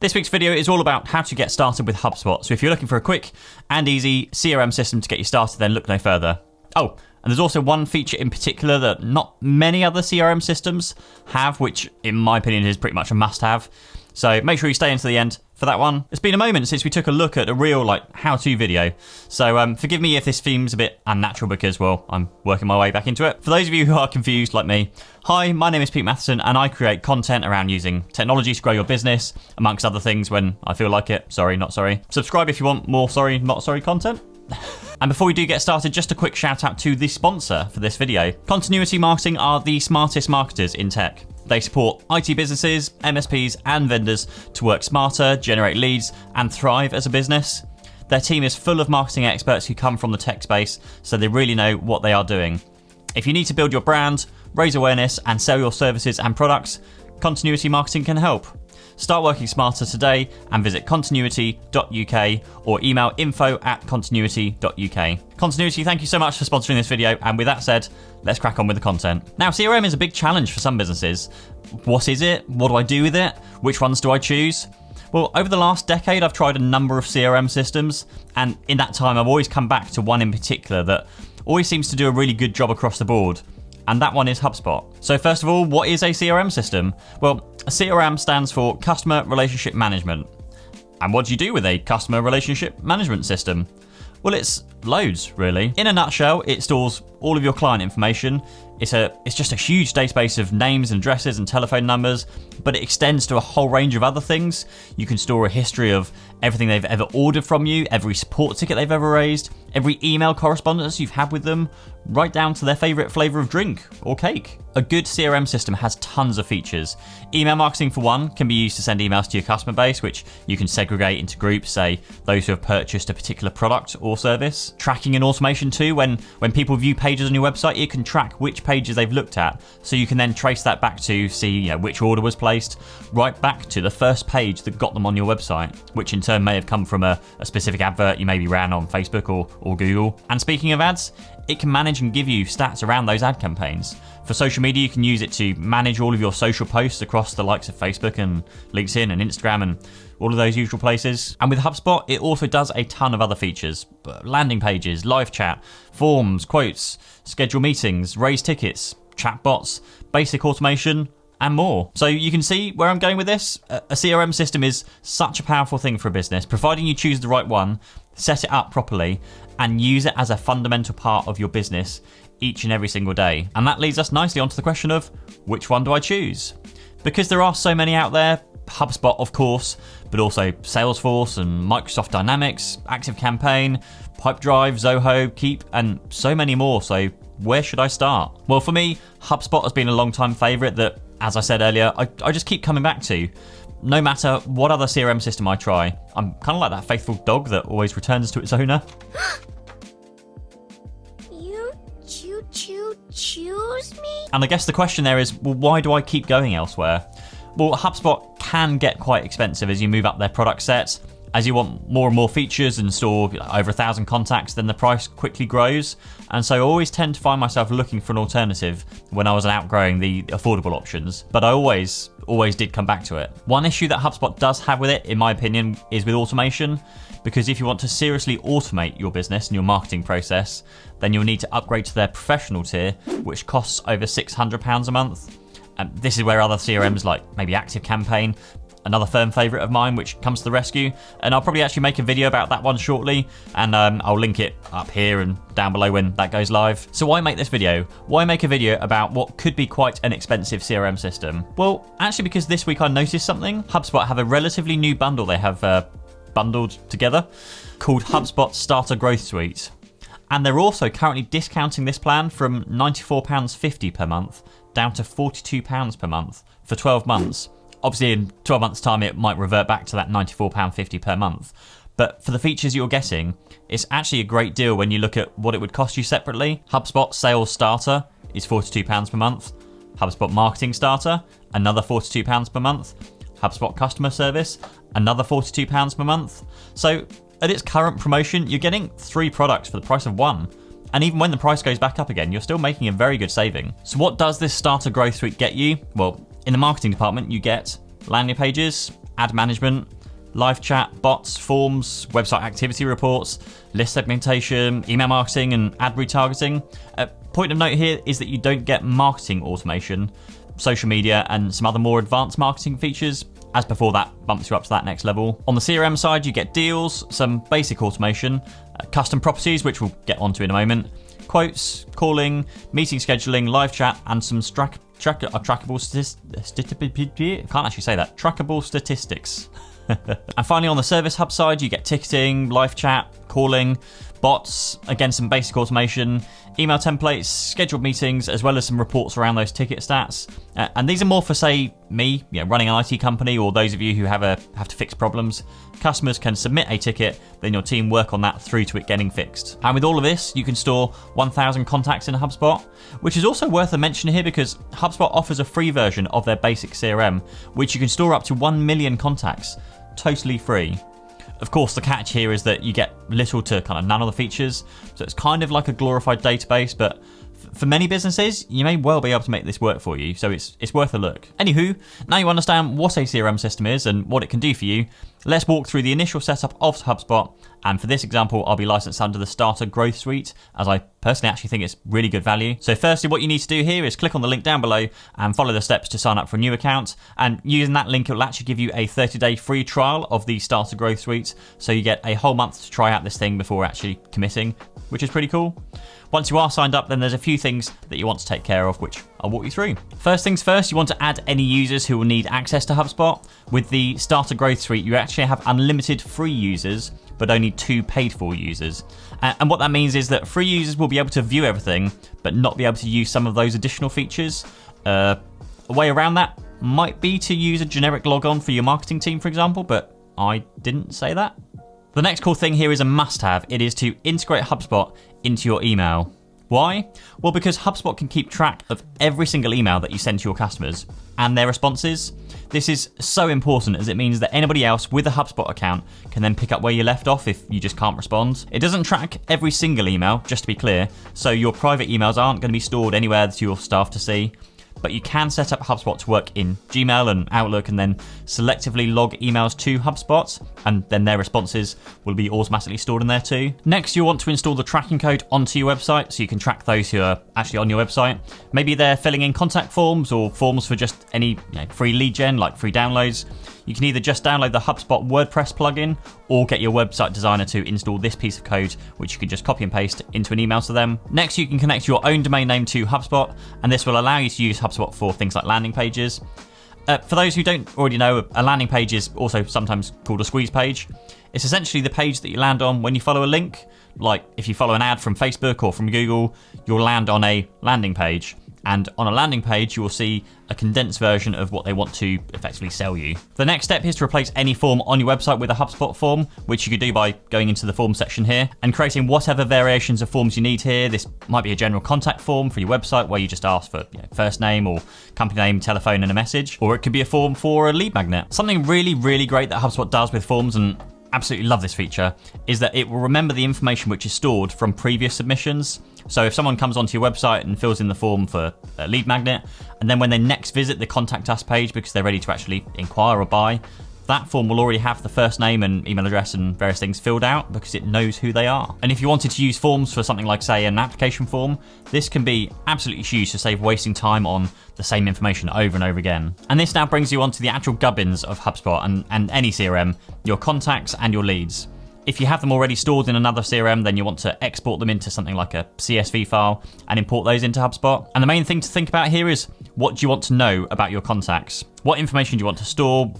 This week's video is all about how to get started with HubSpot. So if you're looking for a quick and easy CRM system to get you started, then look no further. Oh, and there's also one feature in particular that not many other CRM systems have, which in my opinion is pretty much a must-have. So make sure you stay until the end for that one. It's been a moment since we took a look at a real how-to video. So forgive me if this seems a bit unnatural because, well, I'm working my way back into it. For those of you who are confused like me, hi, my name is Pete Matheson and I create content around using technology to grow your business, amongst other things when I feel like it. Sorry, not sorry. Subscribe if you want more sorry, not sorry content. And before we do get started, just a quick shout out to the sponsor for this video. Continuity Marketing are the smartest marketers in tech. They support IT businesses, MSPs and vendors to work smarter, generate leads and thrive as a business. Their team is full of marketing experts who come from the tech space, so they really know what they are doing. If you need to build your brand, raise awareness and sell your services and products, Continuity Marketing can help. Start working smarter today and visit continuity.uk or email info@continuity.uk. Continuity, thank you so much for sponsoring this video. And with that said, let's crack on with the content. Now, CRM is a big challenge for some businesses. What is it? What do I do with it? Which ones do I choose? Well, over the last decade, I've tried a number of CRM systems. And in that time, I've always come back to one in particular that always seems to do a really good job across the board. And that one is HubSpot. So first of all, what is a CRM system? Well, a CRM stands for Customer Relationship Management. And what do you do with a Customer Relationship Management system? Well, it's loads, really. In a nutshell, it stores all of your client information. It's just a huge database of names and addresses and telephone numbers, but it extends to a whole range of other things. You can store a history of everything they've ever ordered from you, every support ticket they've ever raised, every email correspondence you've had with them, right down to their favourite flavour of drink or cake. A good CRM system has tons of features. Email marketing, for one, can be used to send emails to your customer base, which you can segregate into groups, say those who have purchased a particular product or service. Tracking and automation too, when people view pages on your website, it can track which pages they've looked at, so you can then trace that back to see which order was placed, right back to the first page that got them on your website, which in turn may have come from a specific advert you maybe ran on Facebook or Google. And speaking of ads, it can manage and give you stats around those ad campaigns. For social media, you can use it to manage all of your social posts across the likes of Facebook and LinkedIn and Instagram and all of those usual places. And with HubSpot, it also does a ton of other features. Landing pages, live chat, forms, quotes, schedule meetings, raise tickets, chat bots, basic automation, and more. So you can see where I'm going with this. A CRM system is such a powerful thing for a business, providing you choose the right one, set it up properly, and use it as a fundamental part of your business each and every single day. And that leads us nicely onto the question of, which one do I choose? Because there are so many out there, HubSpot of course, but also Salesforce and Microsoft Dynamics, ActiveCampaign, Pipedrive, Zoho, Keep, and so many more. So where should I start? Well, for me, HubSpot has been a long-time favourite that, as I said earlier, I just keep coming back to. No matter what other CRM system I try, I'm kind of like that faithful dog that always returns to its owner. You choose me? And I guess the question there is, well, why do I keep going elsewhere? Well, HubSpot can get quite expensive as you move up their product sets. As you want more and more features and store over 1,000 contacts, then the price quickly grows. And so I always tend to find myself looking for an alternative when I was outgrowing the affordable options. But I always did come back to it. One issue that HubSpot does have with it, in my opinion, is with automation. Because if you want to seriously automate your business and your marketing process, then you'll need to upgrade to their professional tier, which costs over £600 a month. And this is where other CRMs like maybe ActiveCampaign, another firm favourite of mine, which comes to the rescue. And I'll probably actually make a video about that one shortly, and I'll link it up here and down below when that goes live. So why make this video? Why make a video about what could be quite an expensive CRM system? Well, actually because this week I noticed something. HubSpot have a relatively new bundle they have bundled together called HubSpot Starter Growth Suite. And they're also currently discounting this plan from £94.50 per month down to £42 per month for 12 months. Obviously in 12 months time it might revert back to that £94.50 per month. But for the features you're getting, it's actually a great deal when you look at what it would cost you separately. HubSpot Sales Starter is £42 per month. HubSpot Marketing Starter, another £42 per month. HubSpot Customer Service, another £42 per month. So at its current promotion, you're getting 3 products for the price of 1. And even when the price goes back up again, you're still making a very good saving. So what does this Starter Growth Suite get you? Well, in the marketing department, you get landing pages, ad management, live chat, bots, forms, website activity reports, list segmentation, email marketing, and ad retargeting. Point of note here is that you don't get marketing automation, social media, and some other more advanced marketing features. As before, that bumps you up to that next level. On the CRM side, you get deals, some basic automation, custom properties, which we'll get onto in a moment, quotes, calling, meeting scheduling, live chat, and some trackable statistics. And finally, on the Service Hub side, you get ticketing, live chat, calling, bots, again, some basic automation, email templates, scheduled meetings, as well as some reports around those ticket stats. And these are more for, say, me, running an IT company, or those of you who have to fix problems. Customers can submit a ticket, then your team work on that through to it getting fixed. And with all of this, you can store 1,000 contacts in HubSpot, which is also worth a mention here because HubSpot offers a free version of their basic CRM, which you can store up to 1 million contacts, totally free. Of course, the catch here is that you get little to kind of none of the features, so it's kind of like a glorified database, but for many businesses, you may well be able to make this work for you, so it's worth a look. Anywho, now you understand what a CRM system is and what it can do for you, let's walk through the initial setup of HubSpot, and for this example, I'll be licensed under the Starter Growth Suite, as I personally actually think it's really good value. So firstly, what you need to do here is click on the link down below and follow the steps to sign up for a new account, and using that link, it will actually give you a 30-day free trial of the Starter Growth Suite, so you get a whole month to try out this thing before actually committing, which is pretty cool. Once you are signed up, then there's a few things that you want to take care of, which I'll walk you through. First things first, you want to add any users who will need access to HubSpot. With the Starter Growth Suite, you actually have unlimited free users, but only 2 paid-for users. And what that means is that free users will be able to view everything, but not be able to use some of those additional features. A way around that might be to use a generic logon for your marketing team, for example, but I didn't say that. The next cool thing here is a must-have. It is to integrate HubSpot into your email. Why? Well, because HubSpot can keep track of every single email that you send to your customers and their responses. This is so important as it means that anybody else with a HubSpot account can then pick up where you left off if you just can't respond. It doesn't track every single email, just to be clear, so your private emails aren't going to be stored anywhere to your staff to see. But you can set up HubSpot to work in Gmail and Outlook and then selectively log emails to HubSpot, and then their responses will be automatically stored in there too. Next, you'll want to install the tracking code onto your website so you can track those who are actually on your website. Maybe they're filling in contact forms or forms for just any free lead gen, like free downloads. You can either just download the HubSpot WordPress plugin or get your website designer to install this piece of code, which you can just copy and paste into an email to them. Next, you can connect your own domain name to HubSpot, and this will allow you to use HubSpot for things like landing pages. For those who don't already know, a landing page is also sometimes called a squeeze page. It's essentially the page that you land on when you follow a link. Like if you follow an ad from Facebook or from Google, you'll land on a landing page. And on a landing page, you will see a condensed version of what they want to effectively sell you. The next step is to replace any form on your website with a HubSpot form, which you could do by going into the form section here and creating whatever variations of forms you need here. This might be a general contact form for your website where you just ask for first name or company name, telephone, and a message. Or it could be a form for a lead magnet. Something really, really great that HubSpot does with forms, and absolutely love this feature, is that it will remember the information which is stored from previous submissions. So if someone comes onto your website and fills in the form for a lead magnet, and then when they next visit the Contact Us page because they're ready to actually inquire or buy, that form will already have the first name and email address and various things filled out because it knows who they are. And if you wanted to use forms for something like, say, an application form, this can be absolutely huge to save wasting time on the same information over and over again. And this now brings you onto the actual gubbins of HubSpot and any CRM, your contacts and your leads. If you have them already stored in another CRM, then you want to export them into something like a CSV file and import those into HubSpot. And the main thing to think about here is, what do you want to know about your contacts? What information do you want to store?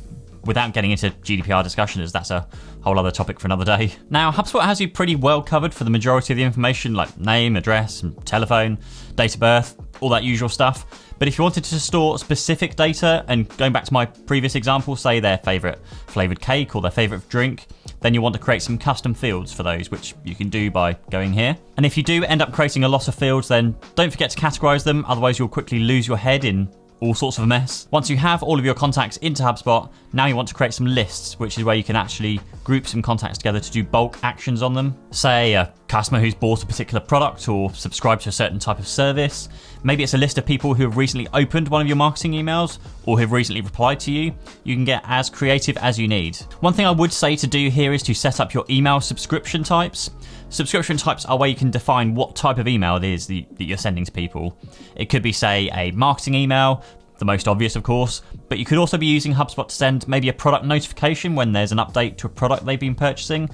Without getting into GDPR discussion, as that's a whole other topic for another day. Now, HubSpot has you pretty well covered for the majority of the information, like name, address, and telephone, date of birth, all that usual stuff. But if you wanted to store specific data, and going back to my previous example, say their favorite flavored cake or their favorite drink, then you want to create some custom fields for those, which you can do by going here. And if you do end up creating a lot of fields, then don't forget to categorize them, otherwise you'll quickly lose your head in all sorts of a mess. Once you have all of your contacts into HubSpot, now you want to create some lists, which is where you can actually group some contacts together to do bulk actions on them. Say a customer who's bought a particular product or subscribed to a certain type of service. Maybe it's a list of people who have recently opened one of your marketing emails or who have recently replied to you. You can get as creative as you need. One thing I would say to do here is to set up your email subscription types. Subscription types are where you can define what type of email it is that you're sending to people. It could be, say, a marketing email, the most obvious, of course, but you could also be using HubSpot to send maybe a product notification when there's an update to a product they've been purchasing.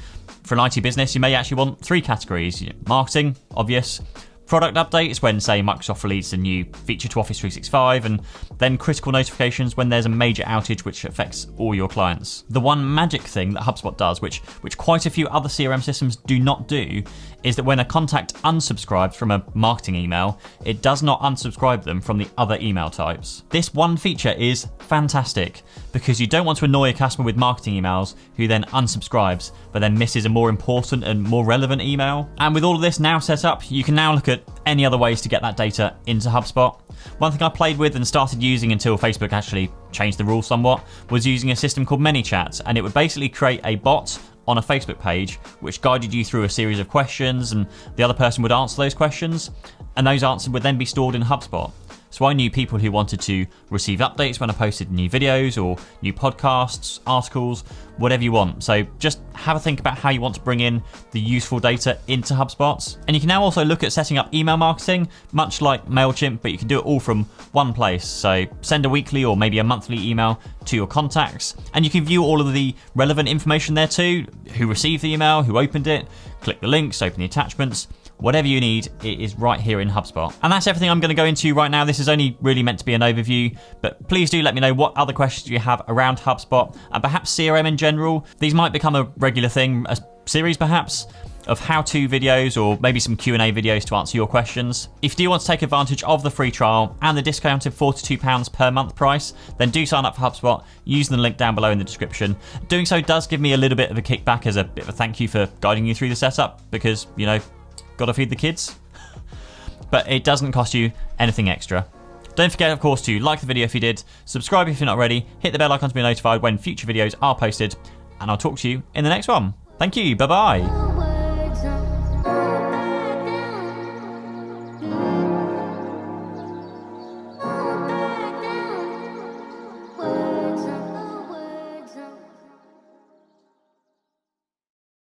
For an IT business, you may actually want 3 categories. Marketing, obvious. Product updates when, say, Microsoft released a new feature to Office 365, and then critical notifications when there's a major outage which affects all your clients. The one magic thing that HubSpot does, which quite a few other CRM systems do not do, is that when a contact unsubscribes from a marketing email, it does not unsubscribe them from the other email types. This one feature is fantastic because you don't want to annoy a customer with marketing emails who then unsubscribes but then misses a more important and more relevant email. And with all of this now set up, you can now look at any other ways to get that data into HubSpot. One thing I played with and started using until Facebook actually changed the rules somewhat was using a system called ManyChat, and it would basically create a bot on a Facebook page which guided you through a series of questions, and the other person would answer those questions, and those answers would then be stored in HubSpot. So I knew people who wanted to receive updates when I posted new videos or new podcasts, articles, whatever you want. So just have a think about how you want to bring in the useful data into HubSpot. And you can now also look at setting up email marketing, much like MailChimp, but you can do it all from one place. So send a weekly or maybe a monthly email to your contacts, and you can view all of the relevant information there too, who received the email, who opened it, click the links, open the attachments. Whatever you need, it is right here in HubSpot. And that's everything I'm going to go into right now. This is only really meant to be an overview, but please do let me know what other questions you have around HubSpot and perhaps CRM in general. These might become a regular thing, a series perhaps, of how-to videos or maybe some Q&A videos to answer your questions. If you do want to take advantage of the free trial and the discounted £42 per month price, then do sign up for HubSpot using the link down below in the description. Doing so does give me a little bit of a kickback as a bit of a thank you for guiding you through the setup because, you know, gotta feed the kids. But it doesn't cost you anything extra. Don't forget, of course, to like the video if you did, subscribe if you're not already, hit the bell icon to be notified when future videos are posted, and I'll talk to you in the next one. Thank you, bye-bye.